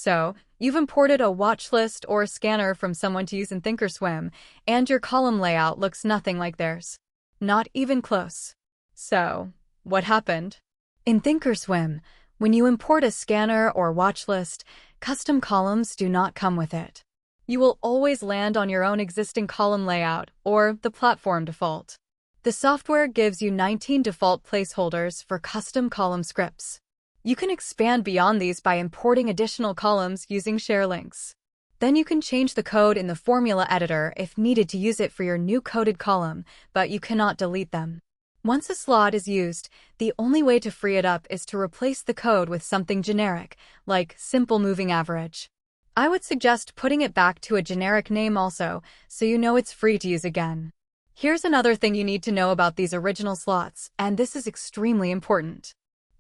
So, you've imported a watch list or a scanner from someone to use in Thinkorswim, and your column layout looks nothing like theirs. Not even close. So, what happened? In Thinkorswim, when you import a scanner or watch list, custom columns do not come with it. You will always land on your own existing column layout or the platform default. The software gives you 19 default placeholders for custom column scripts. You can expand beyond these by importing additional columns using share links. Then you can change the code in the formula editor if needed to use it for your new coded column, but you cannot delete them. Once a slot is used, the only way to free it up is to replace the code with something generic, like simple moving average. I would suggest putting it back to a generic name also, so you know it's free to use again. Here's another thing you need to know about these original slots, and this is extremely important.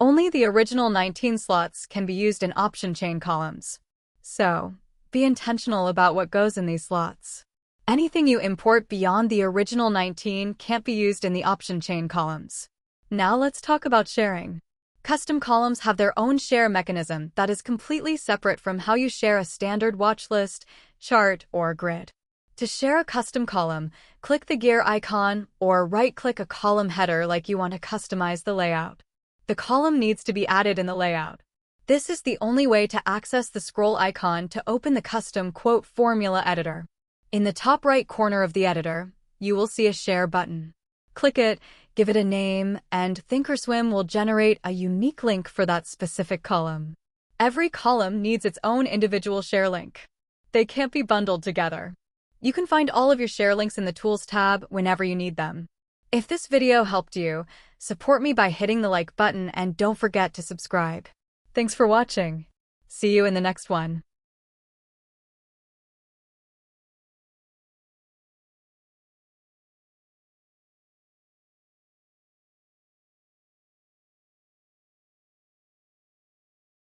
Only the original 19 slots can be used in option chain columns. So, be intentional about what goes in these slots. Anything you import beyond the original 19 can't be used in the option chain columns. Now let's talk about sharing. Custom columns have their own share mechanism that is completely separate from how you share a standard watch list, chart, or grid. To share a custom column, click the gear icon or right-click a column header like you want to customize the layout. The column needs to be added in the layout. This is the only way to access the scroll icon to open the custom quote formula editor. In the top right corner of the editor, you will see a share button. Click it, give it a name, and Thinkorswim will generate a unique link for that specific column. Every column needs its own individual share link. They can't be bundled together. You can find all of your share links in the Tools tab whenever you need them. If this video helped you, support me by hitting the like button and don't forget to subscribe. Thanks for watching. See you in the next one.